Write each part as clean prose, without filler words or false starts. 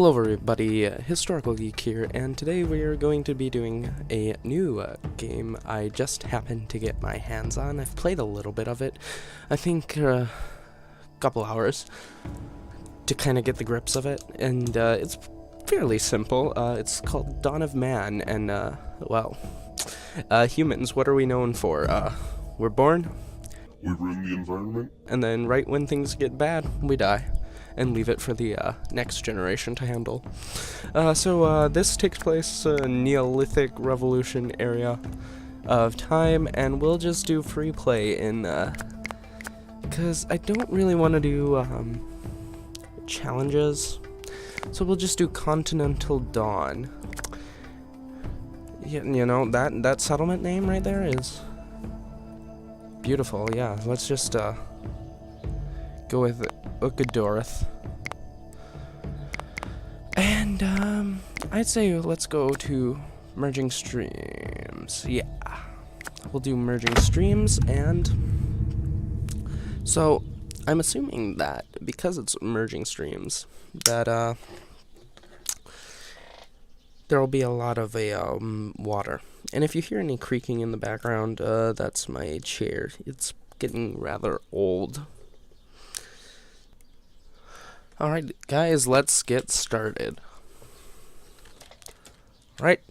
Hello everybody, Historical Geek here, and today we are going to be doing a new game I just happened to get my hands on. I've played a little bit of it, I think a couple hours, to kind of get the grips of it, and it's fairly simple. It's called Dawn of Man, and well, humans, what are we known for? We're born, we ruin the environment, and then right when things get bad, we die. And leave it for the next generation to handle. So this takes place in Neolithic Revolution area of time, and we'll just do free play in, because I don't really want to do challenges, so we'll just do Continental Dawn. You know, that settlement name right there is beautiful. Yeah, let's just go with Ukadorth. And I'd say let's go to merging streams. Yeah, we'll do merging streams. And so I'm assuming that because it's merging streams that there'll be a lot of water. And if you hear any creaking in the background, that's my chair. It's getting rather old. Alright, guys, let's get started. Right.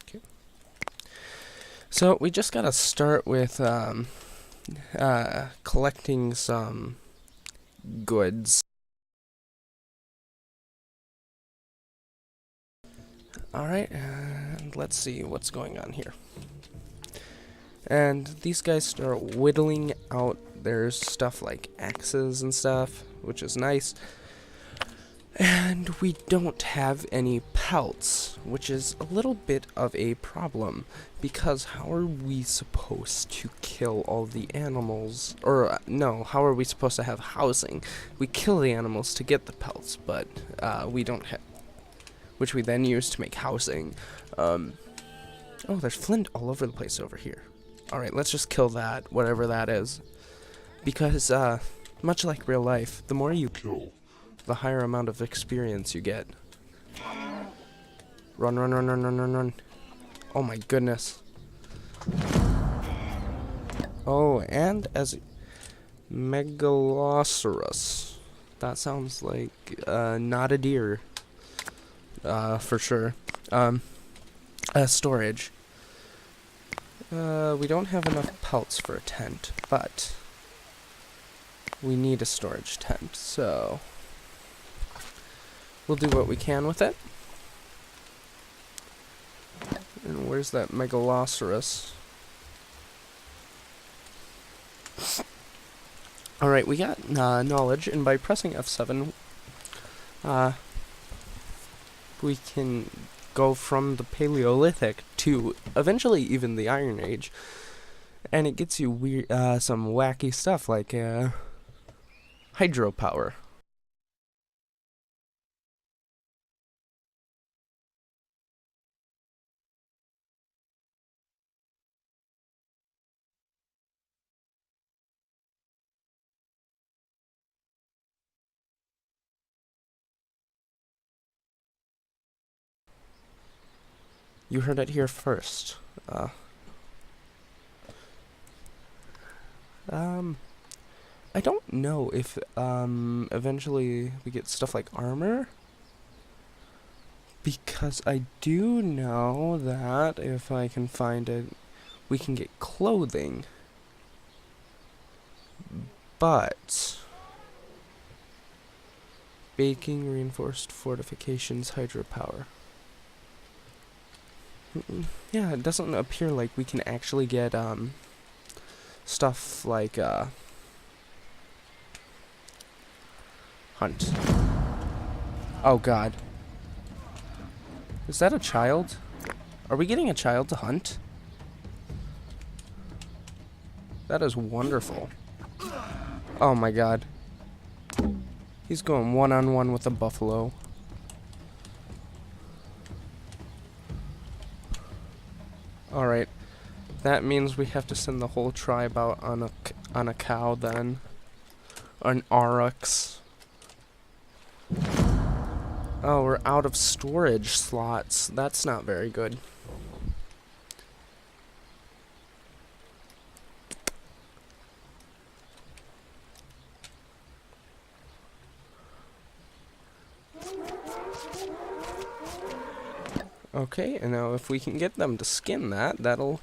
Okay. So, we just gotta start with collecting some goods. Alright, let's see what's going on here. And these guys start whittling out their stuff like axes and stuff, which is nice. And we don't have any pelts, which is a little bit of a problem, because how are we supposed to kill all the animals? Or, no, how are we supposed to have housing? We kill the animals to get the pelts, but we don't have, which we then use to make housing. Oh, there's flint all over the place over here. Alright, let's just kill that, whatever that is. Because, much like real life, the more you kill, the higher amount of experience you get. Run, run, run, run, run, run, run. Oh my goodness. Oh, and as Megalosaurus. That sounds like, not a deer. For sure. Storage. We don't have enough pelts for a tent, but we need a storage tent, so we'll do what we can with it. And where's that Megalosaurus? Alright, we got knowledge, and by pressing F7, we can go from the Paleolithic to eventually even the Iron Age, and it gets you weird, some wacky stuff like hydropower. You heard it here first. I don't know if, eventually we get stuff like armor. Because I do know that if I can find it, we can get clothing. But baking, reinforced fortifications, hydropower. Yeah, it doesn't appear like we can actually get, stuff like, hunt. Oh god. Is that a child? Are we getting a child to hunt? That is wonderful. Oh my god. He's going one-on-one with a buffalo. Alright. That means we have to send the whole tribe out on a cow then. an RX. Oh, we're out of storage slots. That's not very good. Okay, and now if we can get them to skin that, that'll...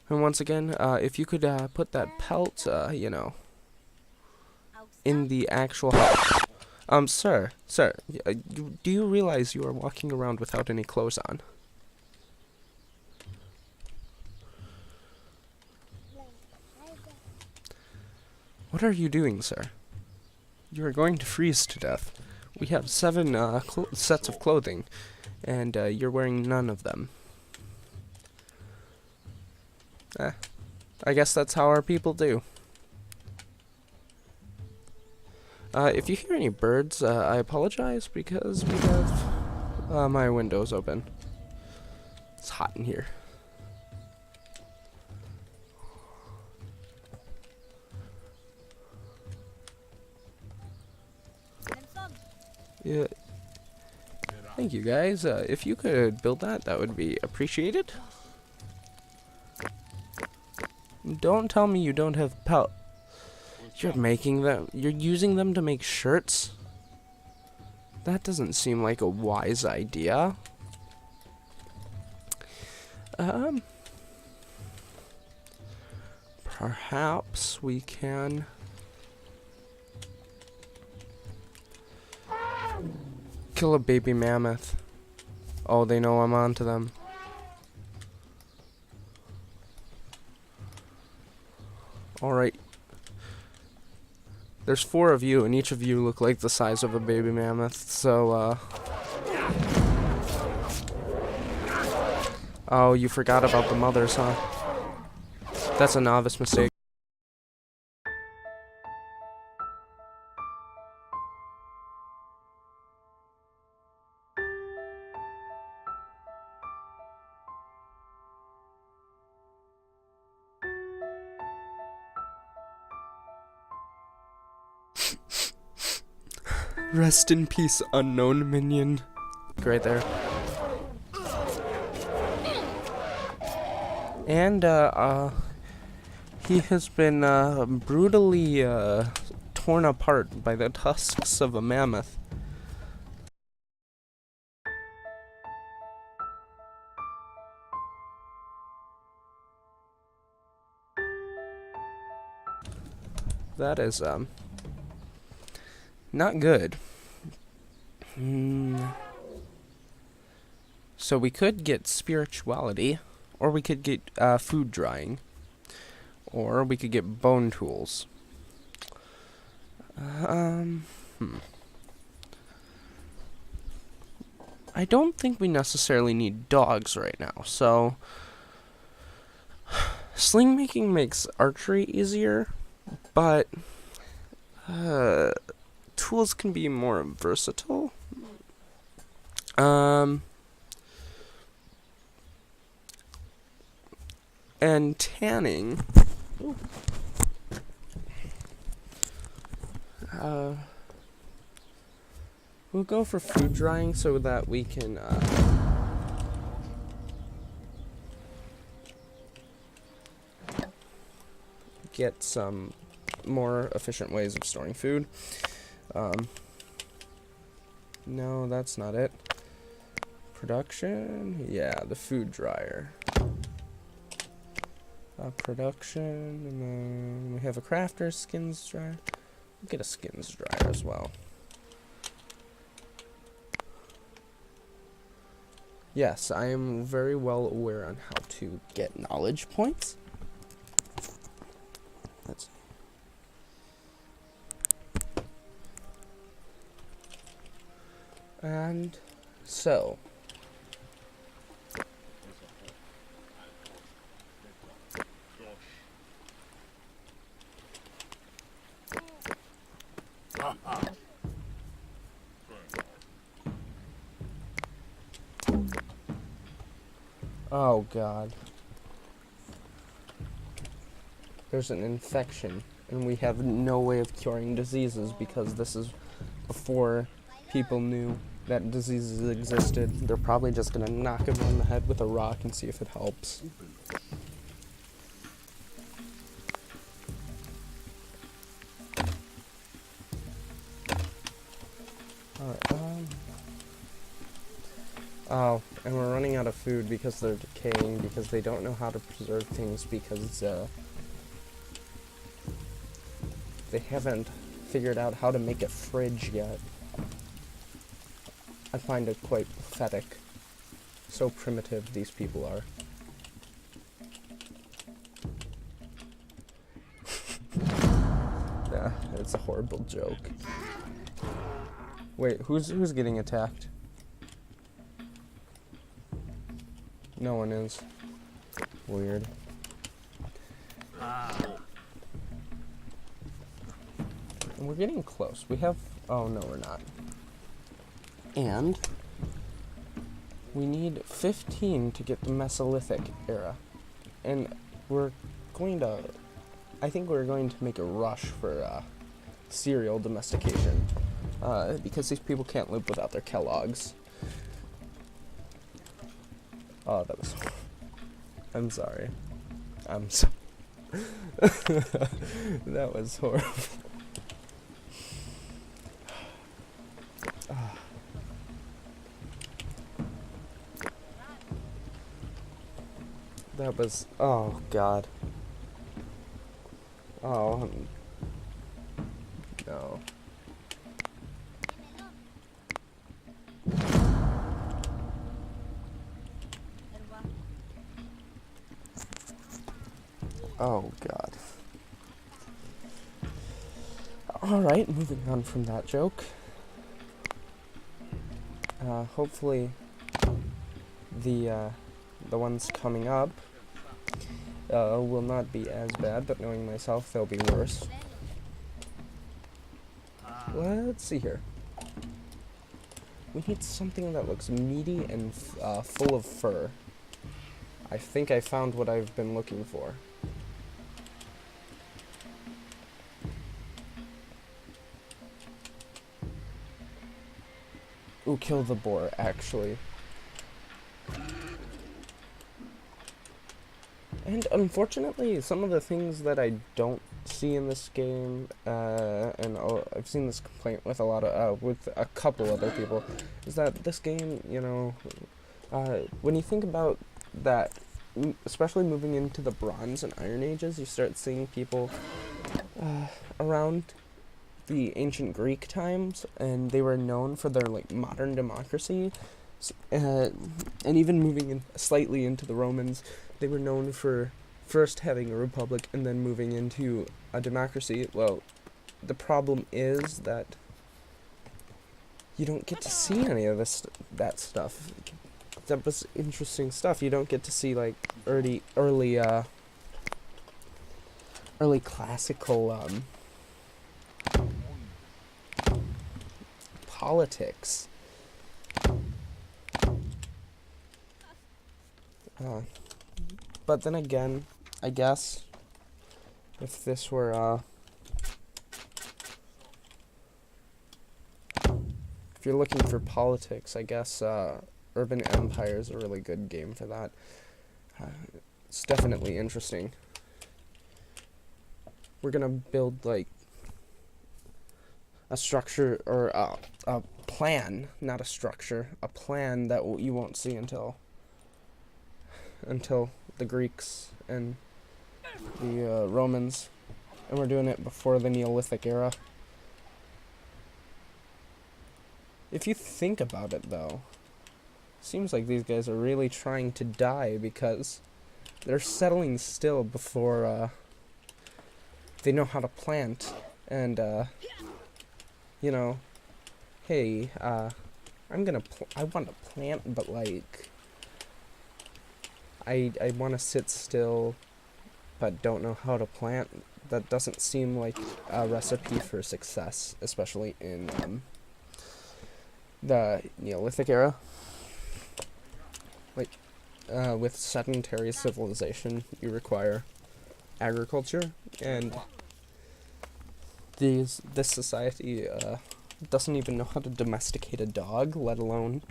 And once again, if you could put that pelt, you know, in the actual house. Sir, do you realize you are walking around without any clothes on? What are you doing, sir? You are going to freeze to death. We have 7 sets of clothing, and you're wearing none of them. I guess that's how our people do. If you hear any birds, I apologize because we have my windows open. It's hot in here. Yeah. Thank you guys. If you could build that, that would be appreciated. Don't tell me you don't have pelt. You're making them. You're using them to make shirts? That doesn't seem like a wise idea. Perhaps we can kill a baby mammoth. Oh, they know I'm onto them. Alright. There's 4 of you, and each of you look like the size of a baby mammoth, so, Oh, you forgot about the mothers, huh? That's a novice mistake. Rest in peace, unknown minion. Right there. And, he has been, brutally, torn apart by the tusks of a mammoth. That is, not good. So we could get spirituality, or we could get food drying, or we could get bone tools. I don't think we necessarily need dogs right now, so sling making makes archery easier, but tools can be more versatile. And tanning. We'll go for food drying so that we can get some more efficient ways of storing food. No, that's not it. Production? Yeah, the food dryer. Production, and then we have a crafter, skins dryer. We'll get a skins dryer as well. Yes, I am very well aware on how to get knowledge points. Let's and so oh god. There's an infection. and we have no way of curing diseases because this is before people knew that diseases existed. They're probably just gonna knock him on the head with a rock and see if it helps. Alright, oh, and we're running out of food because they're decaying, because they don't know how to preserve things, because, they haven't figured out how to make a fridge yet. I find it quite pathetic. So primitive these people are. Yeah, it's a horrible joke. Wait, who's getting attacked? No one is. Weird. And we're getting close. We have... Oh, no, we're not. And we need 15 to get the Mesolithic era. And we're going to... I think we're going to make a rush for cereal domestication. Because these people can't live without their Kellogg's. Oh, that was... I'm sorry. I'm so... That was horrible. That was... Oh, God. Oh, no. Oh, God. Alright, moving on from that joke. Hopefully the ones coming up will not be as bad, but knowing myself, they'll be worse. Let's see here. We need something that looks meaty and full of fur. I think I found what I've been looking for. Ooh, kill the boar, actually. And unfortunately, some of the things that I don't see in this game, and I've seen this complaint with with a couple other people, is that this game, you know, when you think about that, especially moving into the Bronze and Iron Ages, you start seeing people around the ancient Greek times, and they were known for their like modern democracy, and even moving in slightly into the Romans, they were known for first having a republic and then moving into a democracy. Well, the problem is that you don't get to see any of that stuff. That was interesting stuff. You don't get to see like early classical politics. But then again, I guess if this were if you're looking for politics, I guess Urban Empire is a really good game for that. It's definitely interesting. We're gonna build like a structure, or a plan, not a structure, a plan that you won't see until the Greeks and the Romans, and we're doing it before the Neolithic era. If you think about it, though, seems like these guys are really trying to die because they're settling still before they know how to plant, and you know, hey, I want to plant, but like I want to sit still, but don't know how to plant. That doesn't seem like a recipe for success, especially in the Neolithic era. Like, with sedentary civilization, you require agriculture, and this society doesn't even know how to domesticate a dog, let alone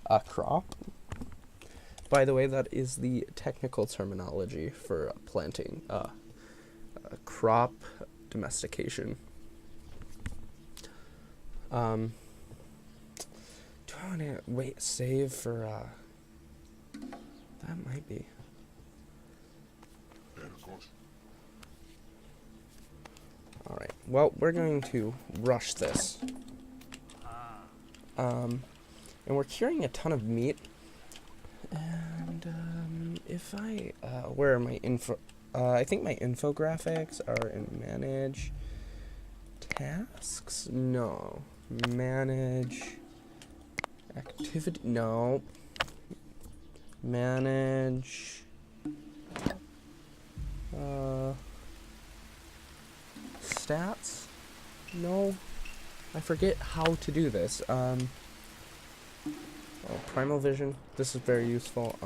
a crop. By the way, that is the technical terminology for planting crop domestication. Do I want to save for that might be. Yeah, of course. Alright, well, we're going to rush this. And we're curing a ton of meat. And, if I, where are my I think my infographics are in manage tasks? No. Manage activity? No. Manage, stats? No. I forget how to do this. Oh, Primal Vision. This is very useful.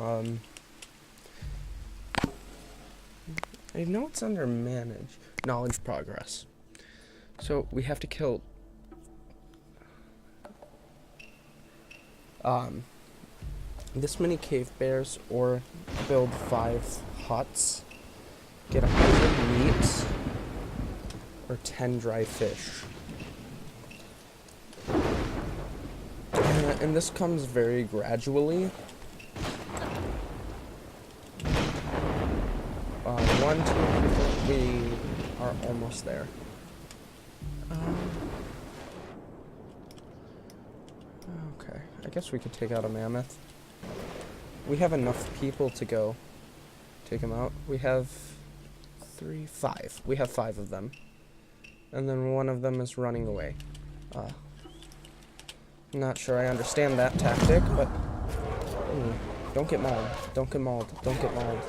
I know it's under Manage. Knowledge Progress. So, we have to kill... this many cave bears, or build 5 huts, get 100 meat, or 10 dry fish. And this comes very gradually. 1, 2, 3, 4, we are almost there. Okay, I guess we could take out a mammoth. We have enough people to go take him out. We have 5. We have 5 of them. And then one of them is running away. I'm not sure I understand that tactic, but... don't get mauled. Don't get mauled. Don't get mauled.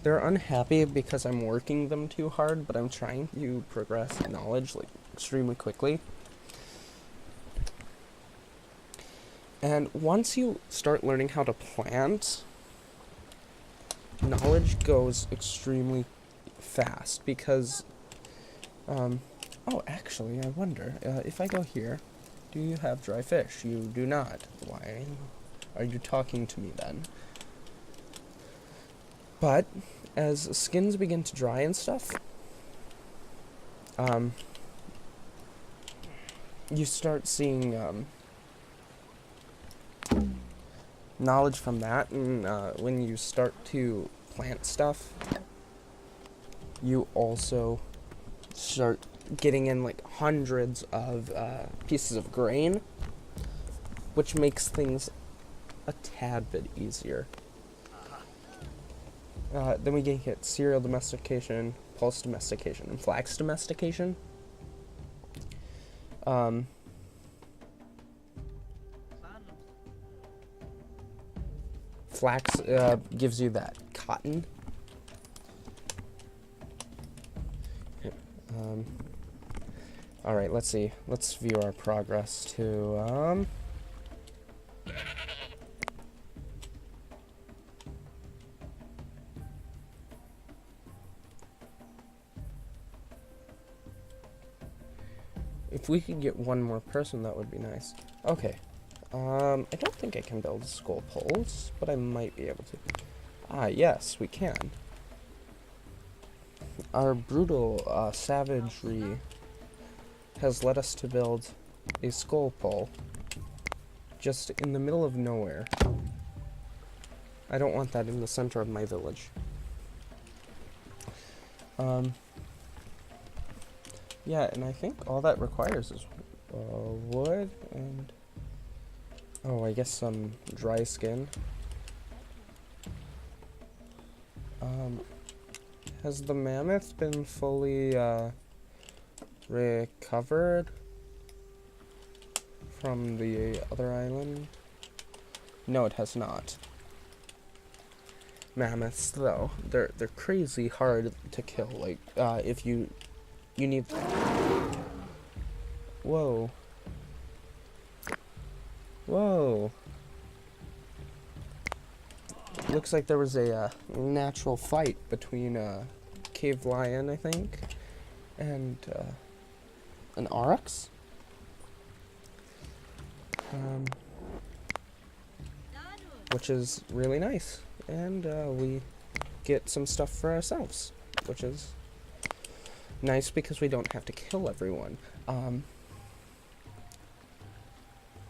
They're unhappy because I'm working them too hard, but I'm trying to progress knowledge, like, extremely quickly. And once you start learning how to plant, knowledge goes extremely fast because, oh, actually, I wonder, if I go here, do you have dry fish? You do not. Why are you talking to me then? But, as skins begin to dry and stuff, you start seeing, knowledge from that, and when you start to plant stuff, you also start getting in like hundreds of pieces of grain, which makes things a tad bit easier. Then we can get cereal domestication, pulse domestication, and flax domestication. Flax gives you that cotton. Alright, let's see. Let's view our progress to, if we could get one more person, that would be nice. Okay. I don't think I can build skull poles, but I might be able to. Ah, yes, we can. Our brutal savagery has led us to build a skull pole just in the middle of nowhere. I don't want that in the center of my village. Yeah, and I think all that requires is wood and... oh, I guess some dry skin. Has the mammoth been fully recovered from the other island? No, it has not. Mammoths, though, they're crazy hard to kill. Like, if you need... Whoa. Whoa. looks like there was a natural fight between a cave lion, I think, and an oryx. Which is really nice. And we get some stuff for ourselves, which is nice because we don't have to kill everyone.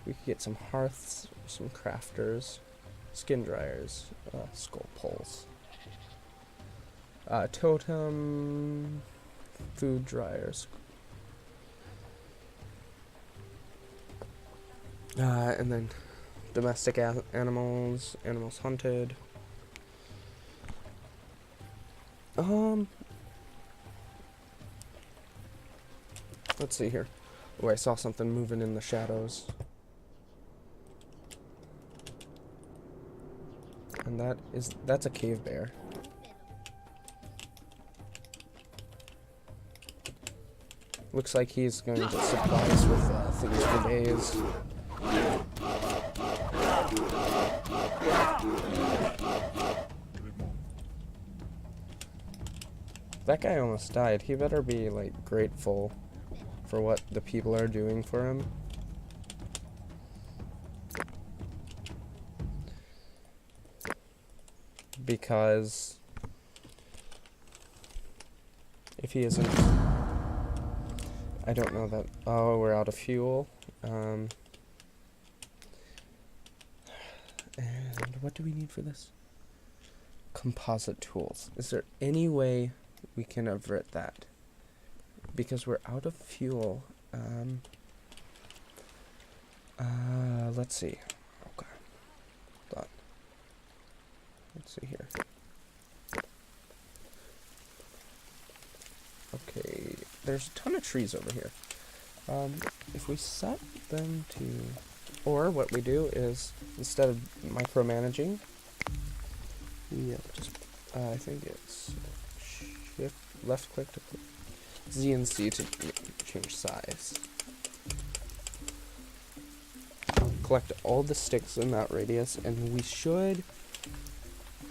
We could get some hearths, some crafters, skin dryers, skull poles, totem, food dryers, and then domestic animals, animals hunted. Let's see here. Oh, I saw something moving in the shadows. And that's a cave bear. Looks like he's going to supply us with things for days. That guy almost died. He better be, like, grateful for what the people are doing for him. Because if he isn't, I don't know that. Oh, we're out of fuel. And what do we need for this? Composite tools. Is there any way we can avert that? Because we're out of fuel. Let's see. Okay. Hold on. Let's see here. Okay, there's a ton of trees over here. If we set them to, or what we do is, instead of micromanaging, we just, I think it's shift, left click to click, Z and C to change size. Collect all the sticks in that radius, and we should,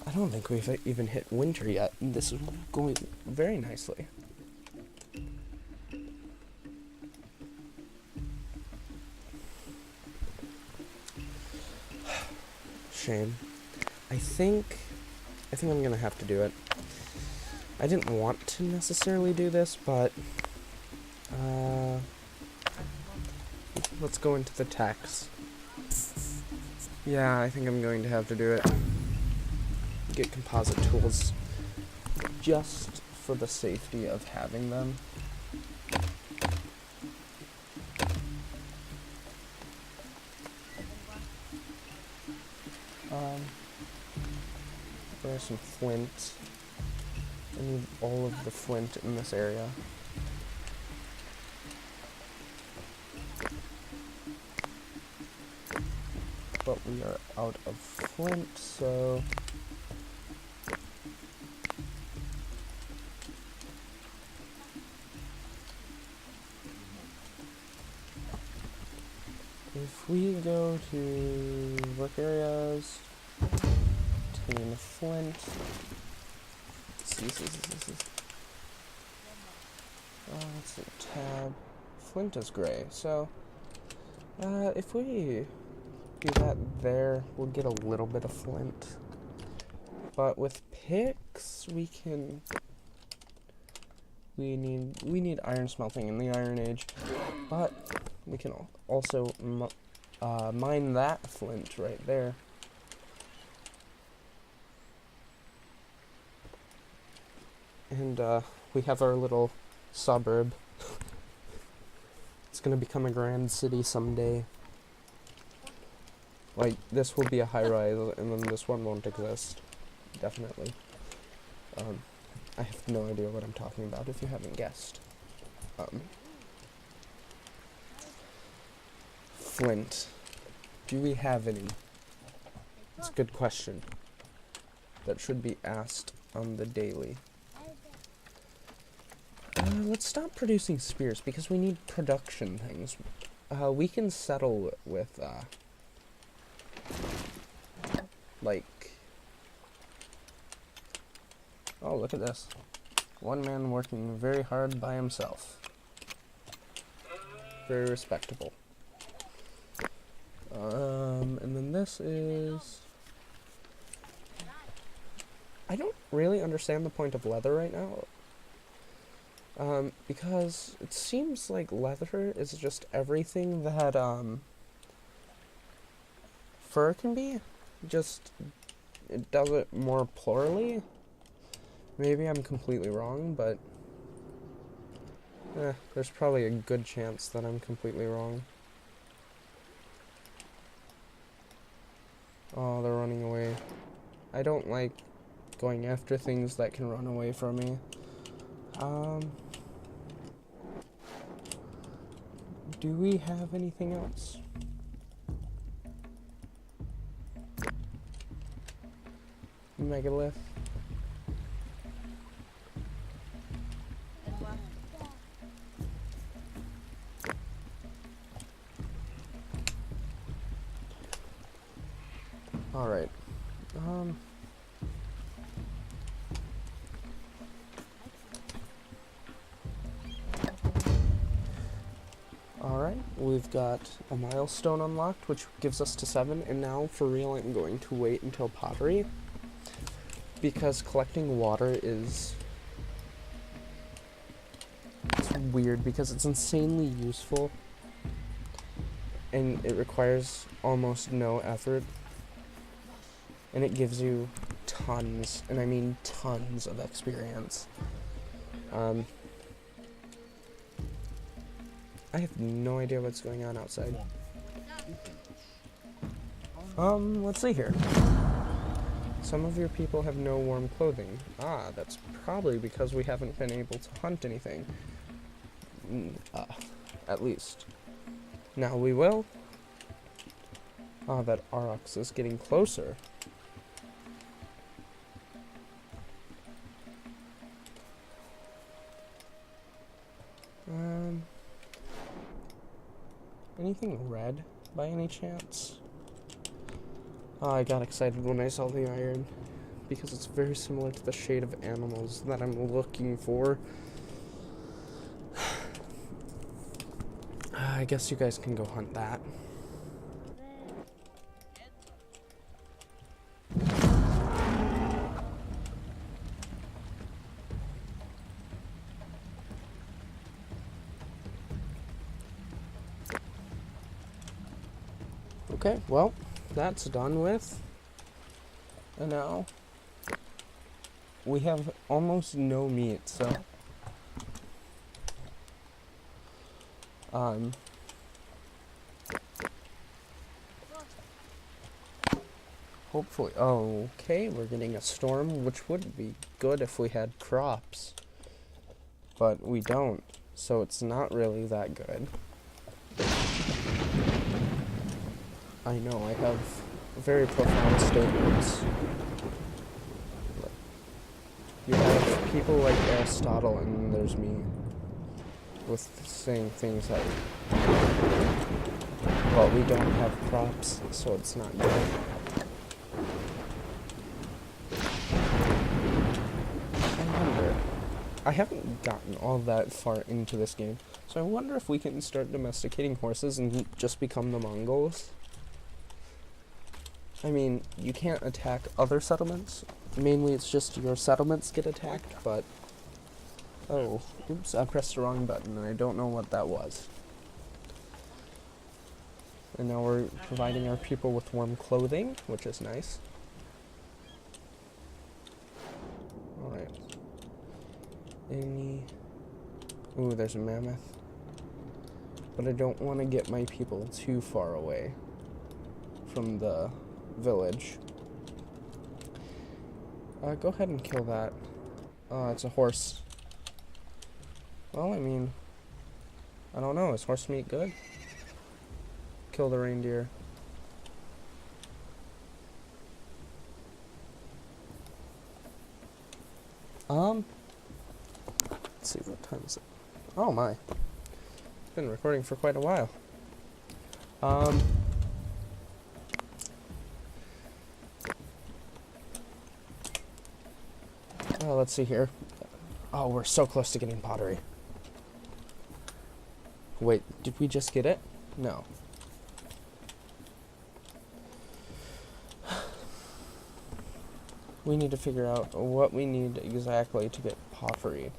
I don't think we've even hit winter yet. This is going very nicely. Shame. I think I'm gonna have to do it. I didn't want to necessarily do this, but let's go into the text. Yeah, I think I'm going to have to do it. Get composite tools just for the safety of having them. There's some flint. I need all of the flint in this area. But we are out of flint, so if we go to work areas, obtain flint. Let's see, tab. Flint is gray, so if we do that there, we'll get a little bit of flint. But with picks, we need iron smelting in the Iron Age, but we can also mine that flint right there. And we have our little suburb. It's gonna become a grand city someday. Like, this will be a high-rise, and then this one won't exist. Definitely. I have no idea what I'm talking about, if you haven't guessed. Flint. Do we have any? It's a good question. That should be asked on the daily. Let's stop producing spears, because we need production things. We can settle with, like, Oh, look at this. One man working very hard by himself. Very respectable. And then this is... I don't really understand the point of leather right now. Because it seems like leather is just everything that, fur can be. Just, it does it more plurally. Maybe I'm completely wrong, but... there's probably a good chance that I'm completely wrong. Oh, they're running away. I don't like going after things that can run away from me. Do we have anything else? Megalith. Alright. Alright, we've got a milestone unlocked, which gives us to 7, and now, for real, I'm going to wait until pottery, because collecting water is... it's weird, because it's insanely useful, and it requires almost no effort, and it gives you tons, and I mean tons of experience. I have no idea what's going on outside. Let's see here. Some of your people have no warm clothing. Ah, that's probably because we haven't been able to hunt anything. At least. Now we will. Ah, that Aurochs is getting closer. Anything red by any chance? Oh, I got excited when I saw the iron because it's very similar to the shade of animals that I'm looking for. I guess you guys can go hunt that. Okay, well, that's done with. And now we have almost no meat, so hopefully, okay, we're getting a storm, which would be good if we had crops, but we don't, so it's not really that good. I know, I have very profound statements. You have people like Aristotle, and there's me, with saying things like, well, we don't have crops, so it's not good. I wonder, I haven't gotten all that far into this game, so I wonder if we can start domesticating horses and just become the Mongols. I mean, you can't attack other settlements. Mainly it's just your settlements get attacked, but... oh, oops, I pressed the wrong button and I don't know what that was. And now we're providing our people with warm clothing, which is nice. Alright. Ooh, there's a mammoth. But I don't want to get my people too far away from the village. Go ahead and kill that. It's a horse. Well, I mean, I don't know. Is horse meat good? Kill the reindeer. Let's see, what time is it? Oh my. Been recording for quite a while. let's see here. Oh, we're so close to getting pottery. Wait, did we just get it? No. We need to figure out what we need exactly to get pottery.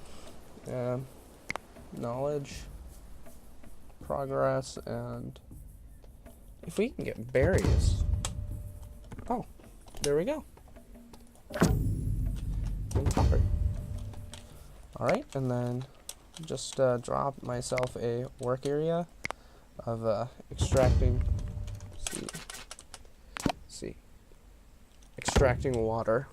Knowledge, progress, and if we can get berries. Oh, there we go. And pottery. Alright, and then just drop myself a work area of extracting, extracting water.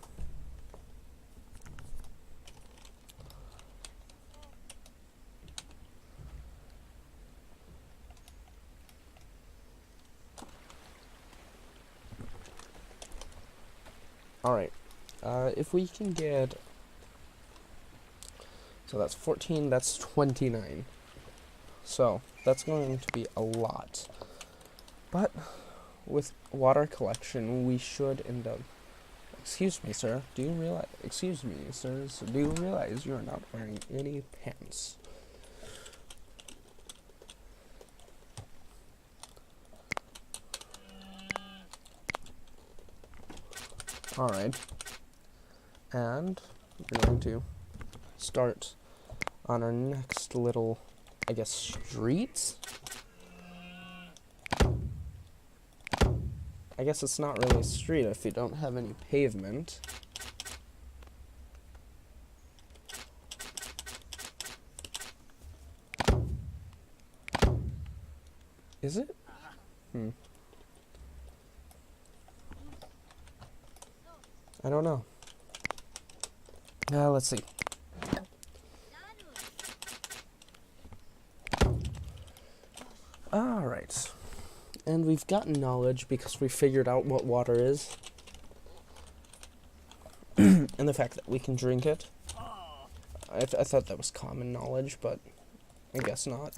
Alright, if we can get, so that's 14, that's 29. So, that's going to be a lot. But, with water collection, we should end up, excuse me, sir, do you realize you are not wearing any pants? Alright, and we're going to start on our next little, I guess, streets? I guess it's not really a street if you don't have any pavement. Is it? I don't know. Let's see. Alright. And we've gotten knowledge because we figured out what water is. And the fact that we can drink it. I thought that was common knowledge, but I guess not.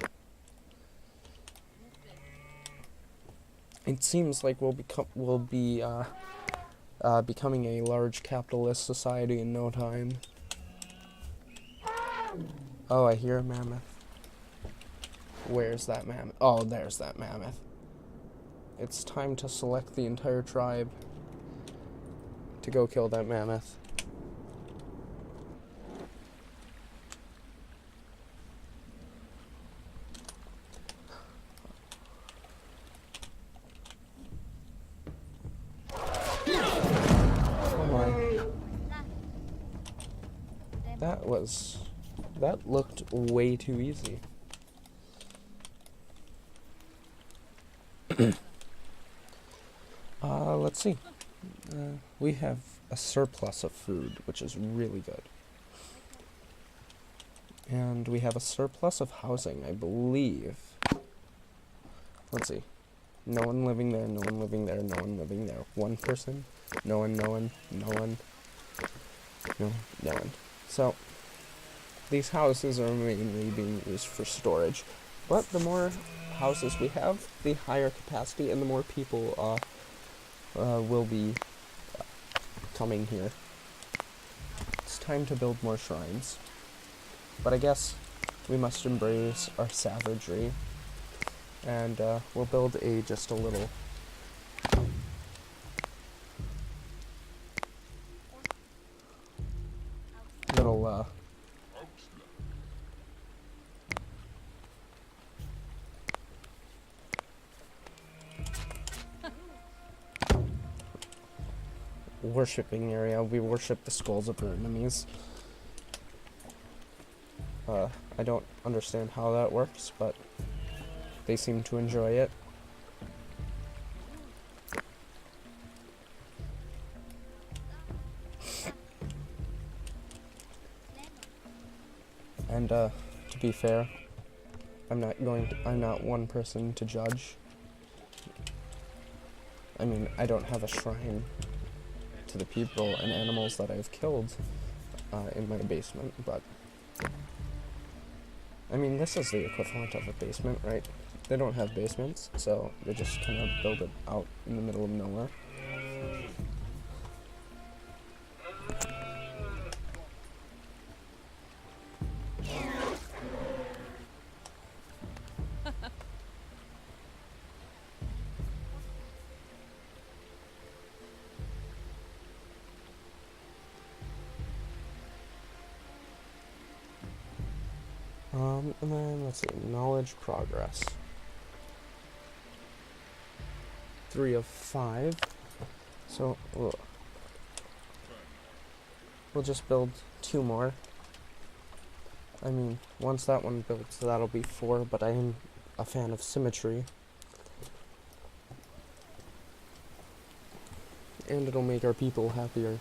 It seems like we'll be becoming a large capitalist society in no time. Oh, I hear a mammoth. Where's that mammoth? Oh, there's that mammoth. It's time to select the entire tribe to go kill that mammoth. Oh my. That looked way too easy. Let's see. We have a surplus of food, which is really good. And we have a surplus of housing, I believe. Let's see. No one living there, no one living there, no one living there. One person, no one, no one, no one, no one. So, these houses are mainly being used for storage. But the more houses we have, the higher capacity and the more people will be coming here. It's time to build more shrines. But I guess we must embrace our savagery. And we'll build just a little worshipping area. We worship the skulls of our enemies. I don't understand how that works, but they seem to enjoy it. And to be fair, I'm not one person to judge. I mean, I don't have a shrine to the people and animals that I've killed in my basement, but I mean, this is the equivalent of a basement, right? They don't have basements, so they just kind of build it out in the middle of nowhere. And then let's see, knowledge progress. 3 of 5. So we'll just build 2 more. I mean, once that one builds, that'll be 4, but I am a fan of symmetry. And it'll make our people happier.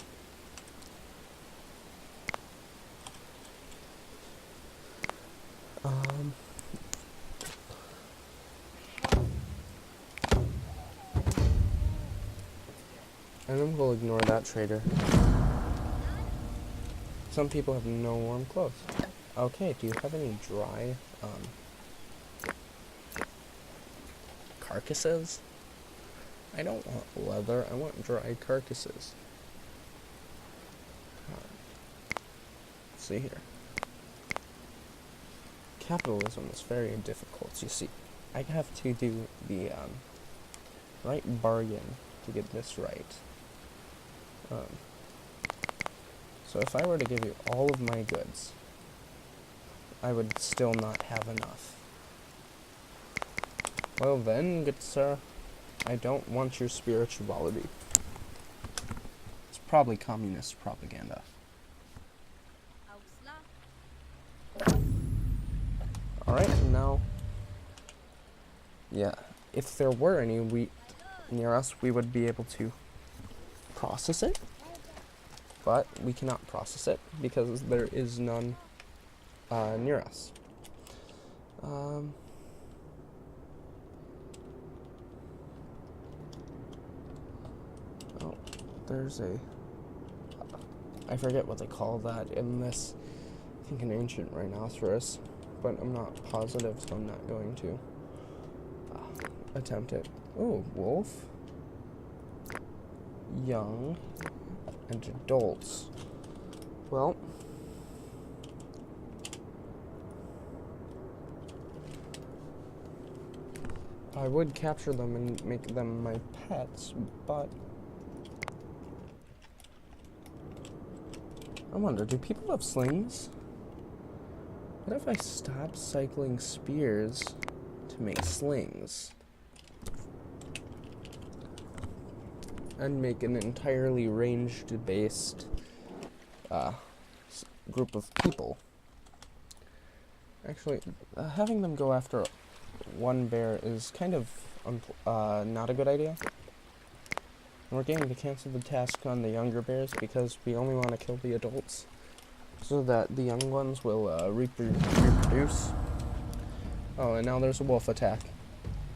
And then we'll ignore that trader. Some people have no warm clothes. Okay, do you have any dry carcasses? I don't want leather, I want dry carcasses. Let's see here. Capitalism is very difficult. You see, I have to do the right bargain to get this right. So if I were to give you all of my goods, I would still not have enough. Well then, good sir, I don't want your spirituality. It's probably communist propaganda. Alright, now, yeah, if there were any wheat near us, we would be able to process it, but we cannot process it because there is none near us. Oh, there's I forget what they call that in this, I think an ancient rhinoceros, but I'm not positive, so I'm not going to attempt it. Oh, wolf. Young and adults. Well, I would capture them and make them my pets, but I wonder, do people have slings? What if I stop cycling spears to make slings? And make an entirely ranged-based group of people. Actually, having them go after one bear is kind of not a good idea. We're going to cancel the task on the younger bears because we only want to kill the adults so that the young ones will reproduce. Oh, and now there's a wolf attack.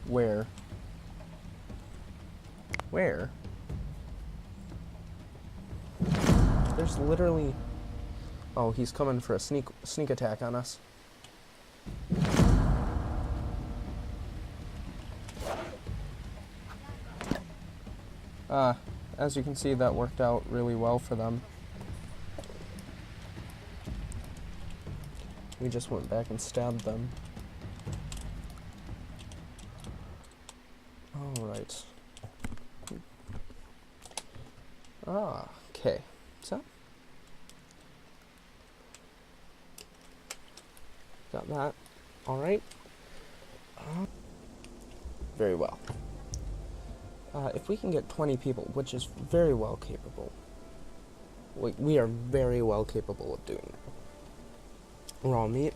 Where? Where? There's literally... Oh, he's coming for a sneak attack on us. As you can see, that worked out really well for them. We just went back and stabbed them. Alright. Okay. So. Got that. Alright. Very well. If we can get 20 people, which is very well capable. We are very well capable of doing that. Raw meat.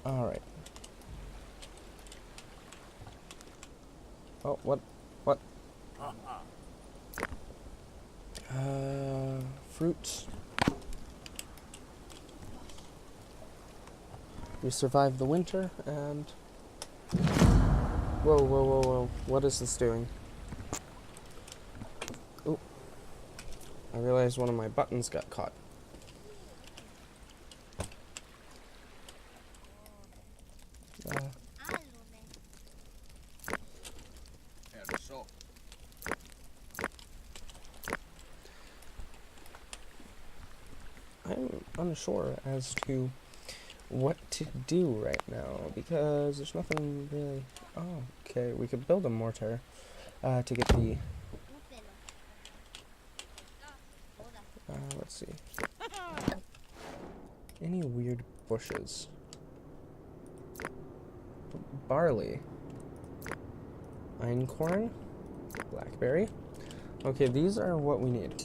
Alright. Oh, what? Fruits. We survived the winter, and... Whoa. What is this doing? Ooh. I realized one of my buttons got caught. I'm unsure as to what to do right now because there's nothing really. Oh, okay, we could build a mortar to get the. Let's see. any weird bushes? Barley. Einkorn. Blackberry. Okay, these are what we need.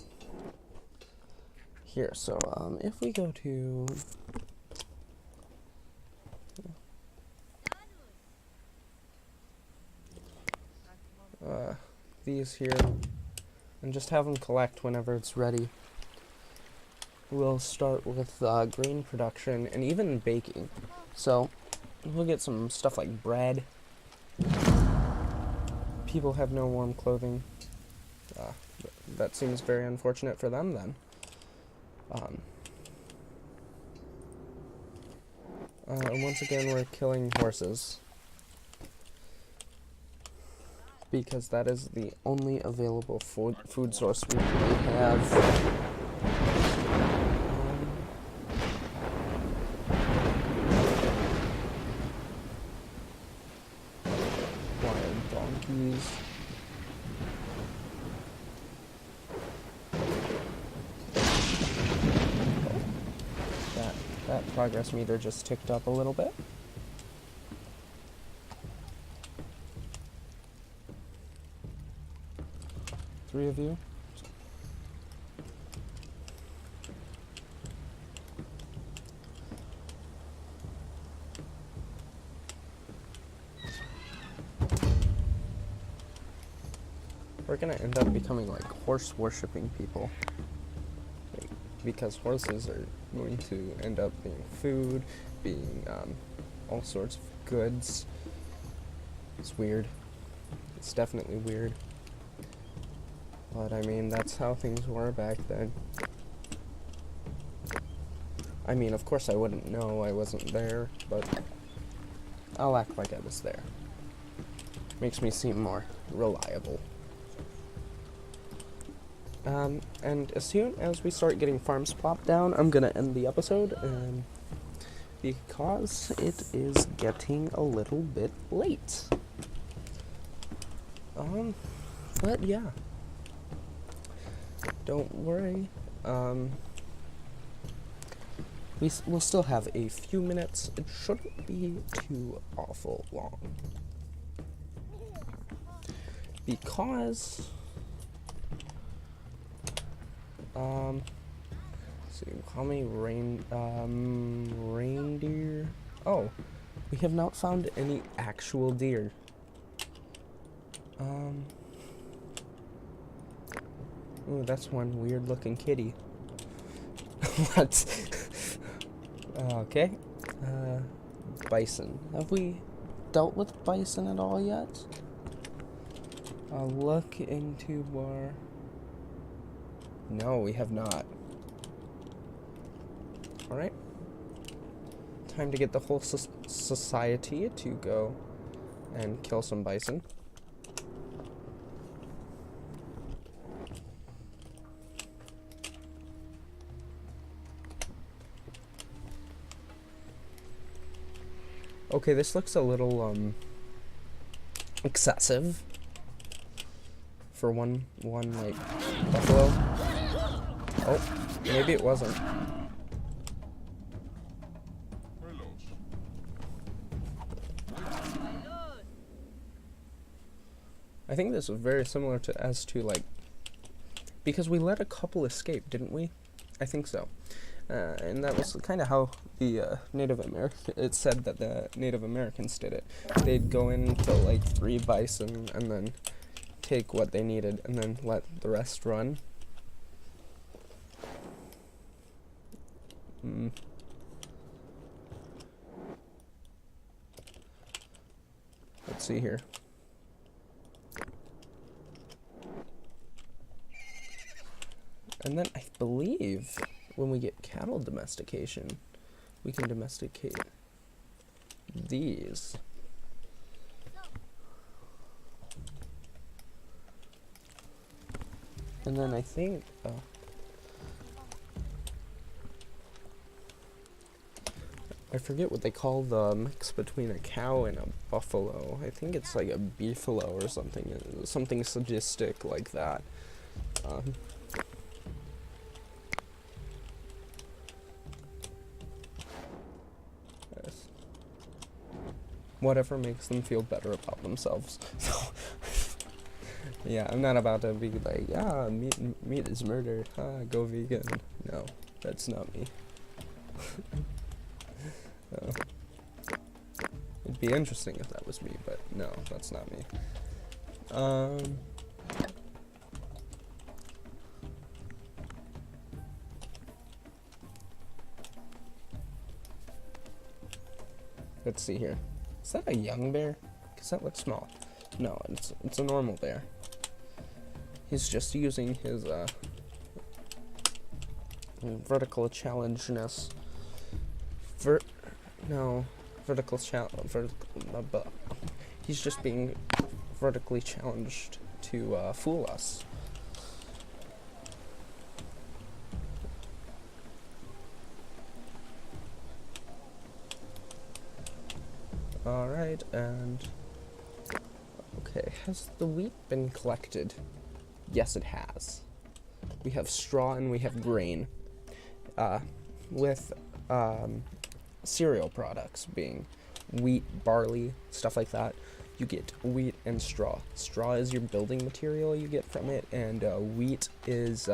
Here, so, if we go to... these here, and just have them collect whenever it's ready. We'll start with grain production and even baking. So, we'll get some stuff like bread. People have no warm clothing. That seems very unfortunate for them then. And once again, we're killing horses, because that is the only available food source we really have. Wild donkeys. That progress meter just ticked up a little bit. Three of you. We're gonna end up becoming like horse worshipping people. Because horses are going to end up being food, being all sorts of goods. It's weird. It's definitely weird. But I mean, that's how things were back then. I mean, of course I wouldn't know, I wasn't there, but I'll act like I was there. Makes me seem more reliable. And as soon as we start getting farms plopped down, I'm gonna end the episode, because it is getting a little bit late. But yeah. Don't worry. We'll still have a few minutes. It shouldn't be too awful long. Because... let's see, how many reindeer? Oh, we have not found any actual deer. Ooh, that's one weird looking kitty. What? Okay. Bison. Have we dealt with bison at all yet? I'll look into our... No, we have not. Alright. Time to get the whole society to go and kill some bison. Okay, this looks a little, excessive for one like, buffalo. Oh, maybe it wasn't. I think this is very similar to like, because we let a couple escape, didn't we? I think so. And that was kind of how the Native American, it said that the Native Americans did it. They'd go in and kill like 3 bison and then take what they needed and then let the rest run. Let's see here. And then I believe when we get cattle domestication, we can domesticate these. And then I think, I forget what they call the mix between a cow and a buffalo. I think it's like a beefalo or something sadistic like that. whatever makes them feel better about themselves. So, yeah, I'm not about to be like, yeah, meat is murder. Go vegan. No, that's not me. It'd be interesting if that was me, but no, that's not me. Let's see here. Is that a young bear? Because that looks small. No, it's a normal bear. He's just using his vertical challengeness. He's just being vertically challenged to fool us. Alright, and okay, has the wheat been collected? Yes, it has. We have straw and we have grain. With cereal products being wheat, barley, stuff like that, you get wheat and straw. Straw is your building material you get from it, and wheat is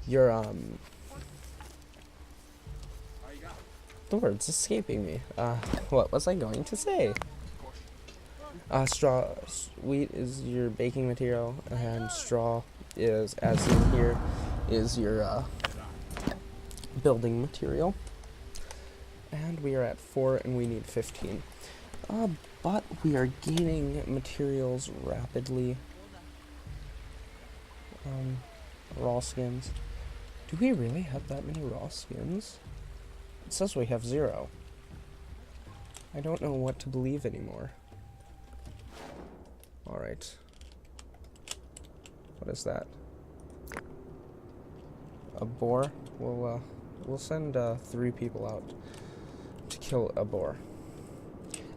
your the word's escaping me. What was I going to say? Wheat is your baking material, and straw is, as in here, is your building material. And we are at 4 and we need 15. But we are gaining materials rapidly. Raw skins. Do we really have that many raw skins? It says we have 0. I don't know what to believe anymore. Alright. What is that? A boar? We'll send 3 people out to kill a boar.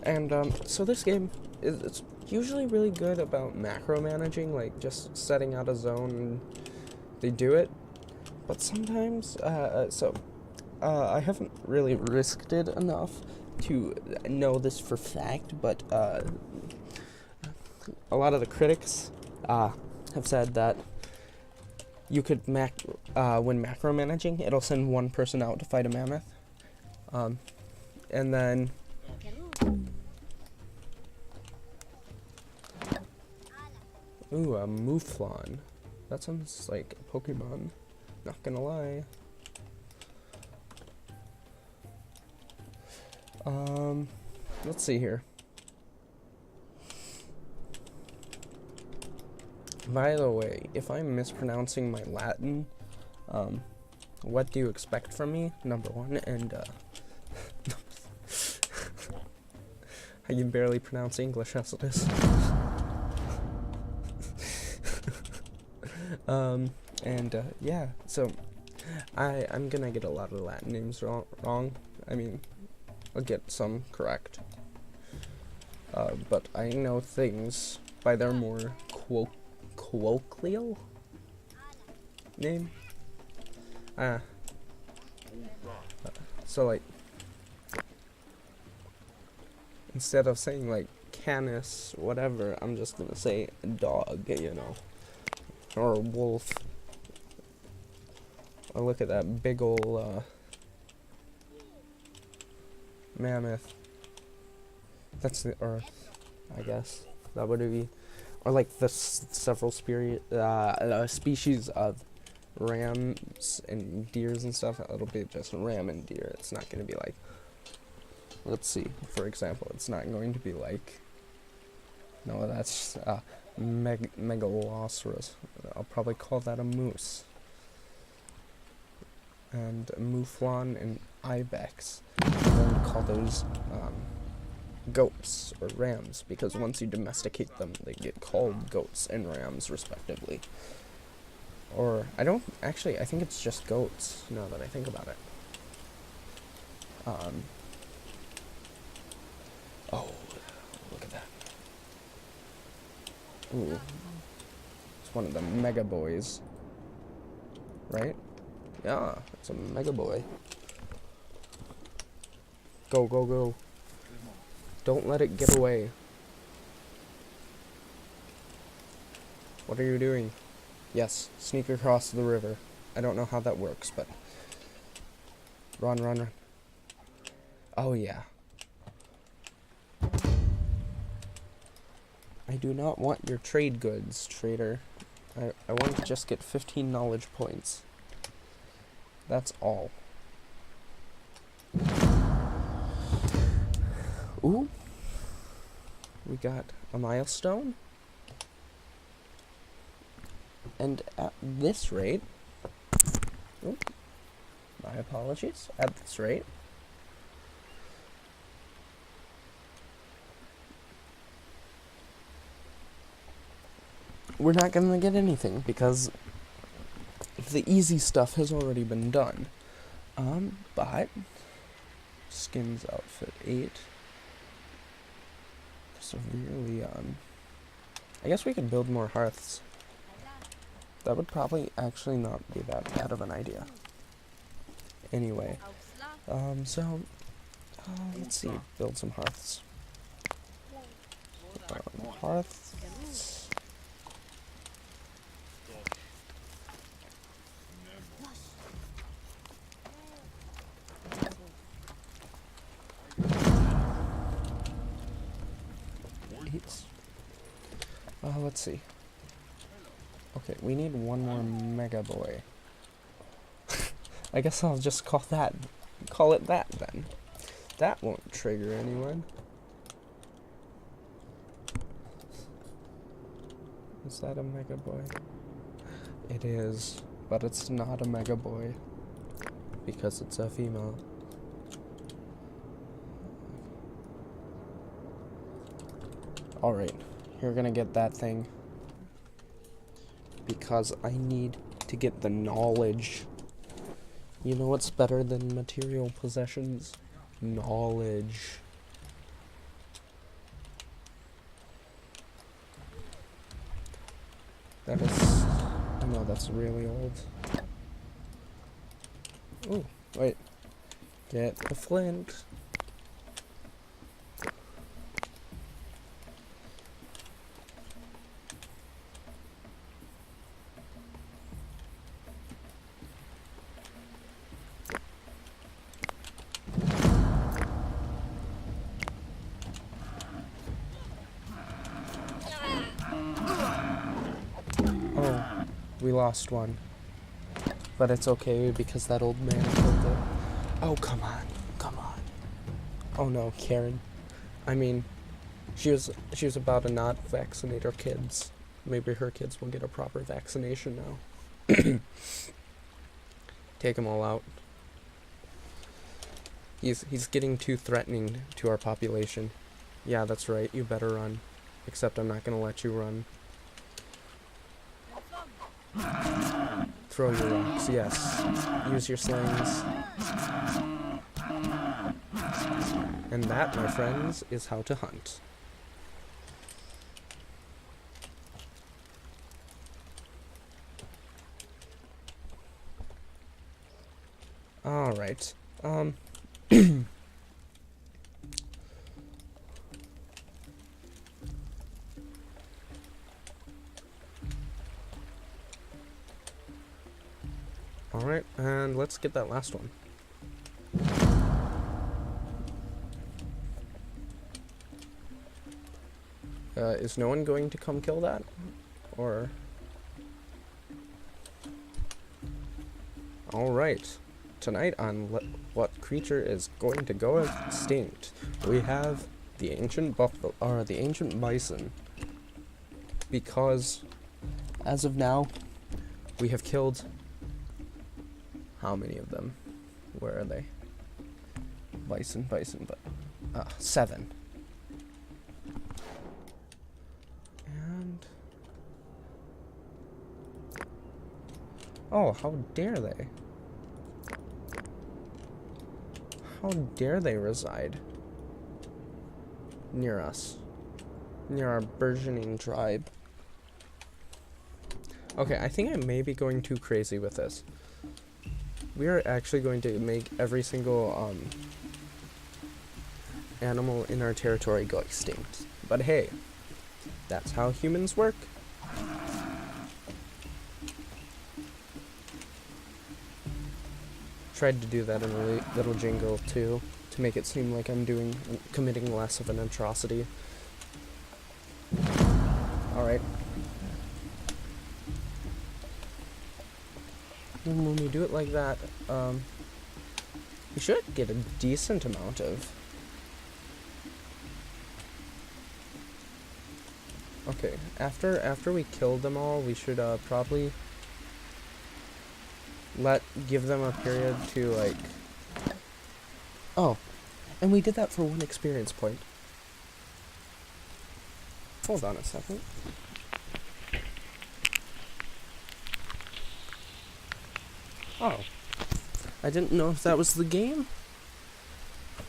And so this game it's usually really good about macro managing, like just setting out a zone and they do it. But sometimes I haven't really risked it enough to know this for fact, but a lot of the critics have said that you could when macro managing, it'll send 1 person out to fight a mammoth, and then ooh, a mouflon. That sounds like a Pokemon. Not gonna lie. Let's see here. By the way, if I'm mispronouncing my Latin, what do you expect from me? Number 1, and I can barely pronounce English as it is. Yeah, so I'm gonna get a lot of Latin names wrong. I mean, I'll get some correct. But I know things by their more colloquial name. So like, instead of saying like canis, whatever, I'm just gonna say dog, you know, or wolf. Oh, look at that big ol' mammoth. That's the Earth, I guess. That would be, or like the several species of rams and deers and stuff. It'll be just ram and deer. It's not going to be like, let's see, for example, it's not going to be like, no, that's megalosaurus. I'll probably call that a moose. And mouflon and ibex. I'm going to call those goats or rams, because once you domesticate them, they get called goats and rams respectively. Or I think it's just goats now that I think about it. Oh, look at that. Ooh. It's one of the mega boys. Right? Yeah, it's a mega boy. Go, go, go. Don't let it get away. What are you doing? Yes, sneak across the river. I don't know how that works, but... Run, run, run. Oh, yeah. I do not want your trade goods, trader. I want to just get 15 knowledge points. That's all. Ooh. We got a milestone. And at this rate... Ooh, my apologies. At this rate... we're not gonna get anything, because the easy stuff has already been done. But... Skins outfit 8. Severely, I guess we could build more hearths. That would probably actually not be that bad of an idea. Anyway, let's see, build some hearths. Hearths. Let's see. Okay, we need one more Mega Boy. I guess I'll just call it that then. That won't trigger anyone. Is that a Mega Boy? It is, but it's not a Mega Boy because it's a female. Alright, you're gonna get that thing because I need to get the knowledge. You know what's better than material possessions? Knowledge. That is... I know that's really old. Ooh, wait. Get the flint. We lost one. But it's okay because that old man killed it. Oh, come on. Come on. Oh no, Karen. I mean, she was about to not vaccinate her kids. Maybe her kids will get a proper vaccination now. Take them all out. He's getting too threatening to our population. Yeah, that's right. You better run. Except I'm not gonna let you run. Throw your rocks, yes. Use your slings. And that, my friends, is how to hunt. Alright. Alright, and let's get that last one. Is no one going to come kill that? Or... Alright. Tonight on What Creature is Going to Go Extinct, we have the ancient buffalo, or the ancient bison. Because, as of now, we have killed... How many of them? Where are they? Bison, but 7. And oh, how dare they? How dare they reside near us, near our burgeoning tribe? Okay, I think I may be going too crazy with this. We are actually going to make every single animal in our territory go extinct. But hey, that's how humans work. Tried to do that in a little jingle too, to make it seem like I'm committing less of an atrocity. Alright. And when we do it like that, we should get a decent amount of... Okay, after we killed them all, we should probably give them a period to like... Oh, and we did that for 1 experience point. Hold on a second. Oh. I didn't know if that was the game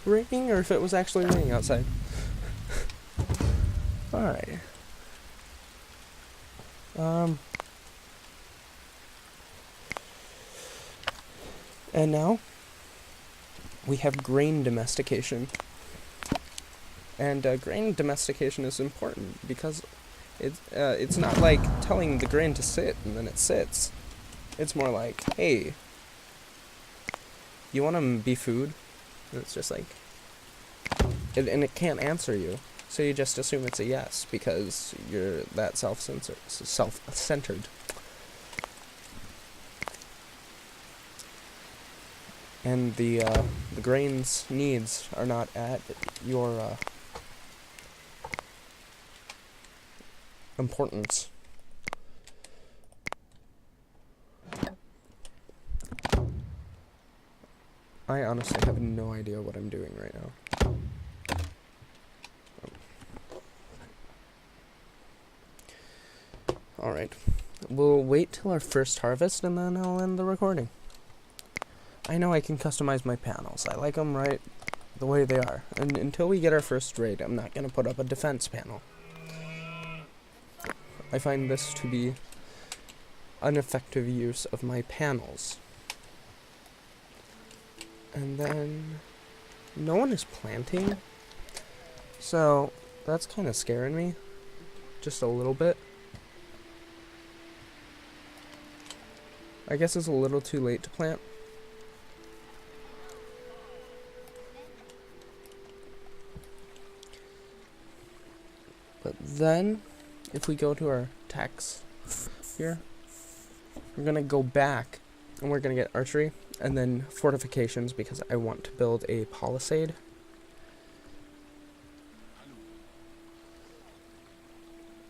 ringing or if it was actually raining outside. Alright. And now we have grain domestication. And grain domestication is important because it's not like telling the grain to sit and then it sits. It's more like, hey, you want to be food? And it's just like, and it can't answer you. So you just assume it's a yes because you're that self-centered. And the grain's needs are not at your importance. I honestly have no idea what I'm doing right now. Alright. We'll wait till our first harvest and then I'll end the recording. I know I can customize my panels. I like them right the way they are. And until we get our first raid, I'm not going to put up a defense panel. I find this to be an effective use of my panels. And then no one is planting. So that's kind of scaring me. Just a little bit. I guess it's a little too late to plant. But then, if we go to our text here, we're going to go back and we're going to get archery and then fortifications because I want to build a palisade.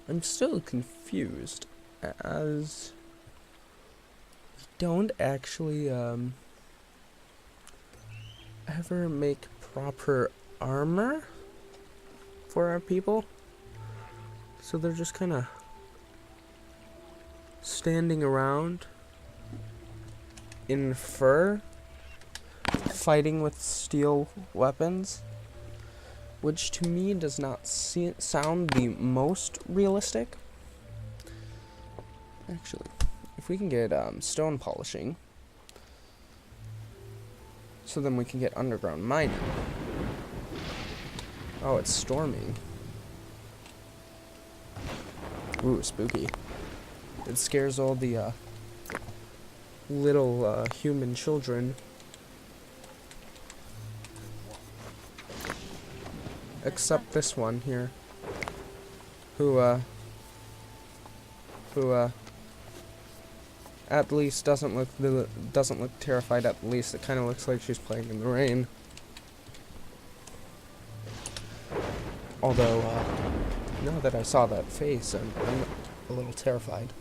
I'm still confused as we don't actually ever make proper armor for our people. So they're just kind of standing around in fur, fighting with steel weapons, which to me does not sound the most realistic. Actually, if we can get stone polishing, so then we can get underground mining. Oh, it's storming. Ooh, spooky. It scares all the little human children. Except this one here. Who at least doesn't look terrified. At least it kind of looks like she's playing in the rain. Although now that I saw that face, I'm a little terrified.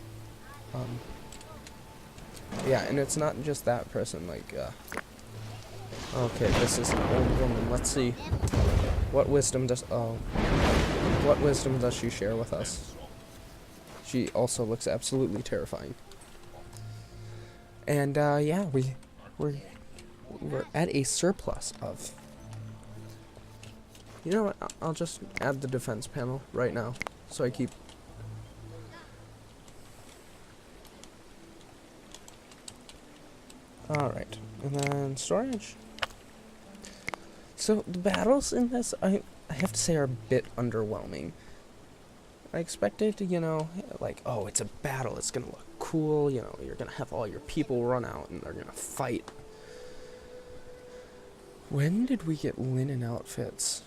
Yeah, and it's not just that person, like, okay, this is an old woman. Let's see. What wisdom does she share with us? She also looks absolutely terrifying. And, yeah, we're at a surplus of... You know what, I'll just add the defense panel right now, so I keep... Alright, and then storage. So the battles in this, I have to say, are a bit underwhelming. I expected, like, oh, it's a battle, it's gonna look cool, you're gonna have all your people run out and they're gonna fight. When did we get linen outfits?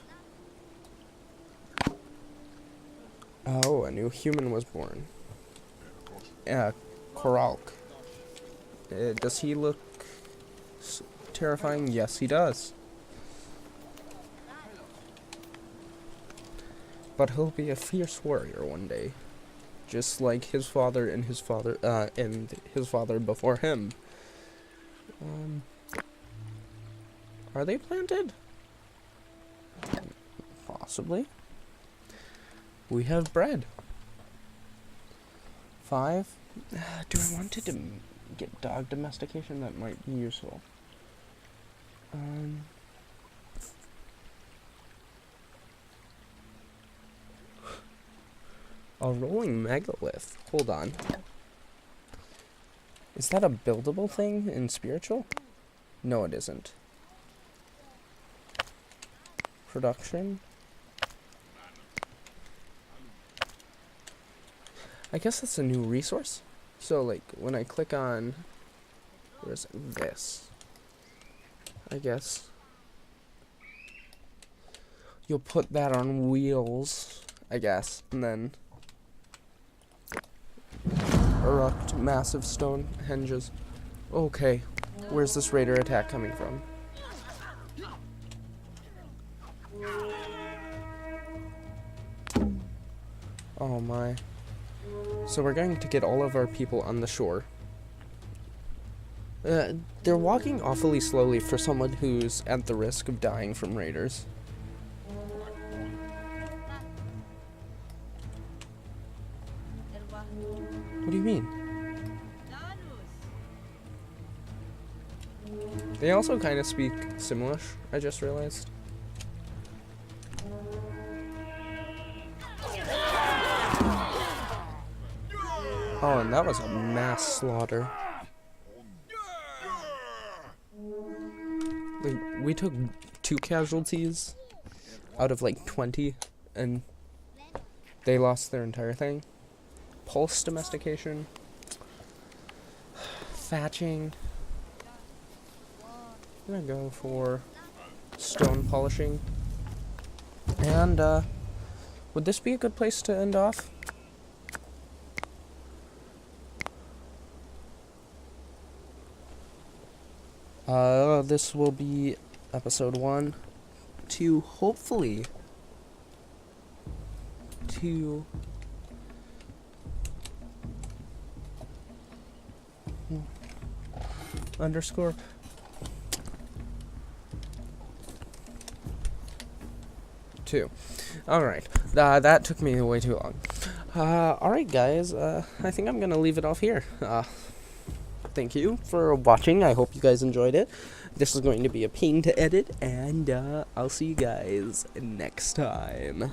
Oh, a new human was born. Koralk. Does he look terrifying? Yes, he does. But he'll be a fierce warrior one day, just like his father and his father before him. Are they planted? Possibly. We have bread. 5. Do I want to get dog domestication? That might be useful. A rolling megalith. Hold on. Is that a buildable thing in spiritual? No, it isn't. Production. I guess that's a new resource. So, like, when I click on... Where's this? I guess. You'll put that on wheels, I guess, and then... erect massive stone hinges. Okay, where's this raider attack coming from? Oh my. So we're going to get all of our people on the shore. They're walking awfully slowly for someone who's at the risk of dying from raiders. What do you mean? They also kind of speak Simlish, I just realized. Oh, and that was a mass slaughter. Like, we took 2 casualties out of like 20, and they lost their entire thing. Pulse domestication. Thatching. I'm gonna go for stone polishing. And, would this be a good place to end off? This will be episode 1 to hopefully underscore two. Alright, that took me way too long. Alright guys, I think I'm gonna leave it off here. Thank you for watching. I hope you guys enjoyed it. This is going to be a pain to edit, and I'll see you guys next time.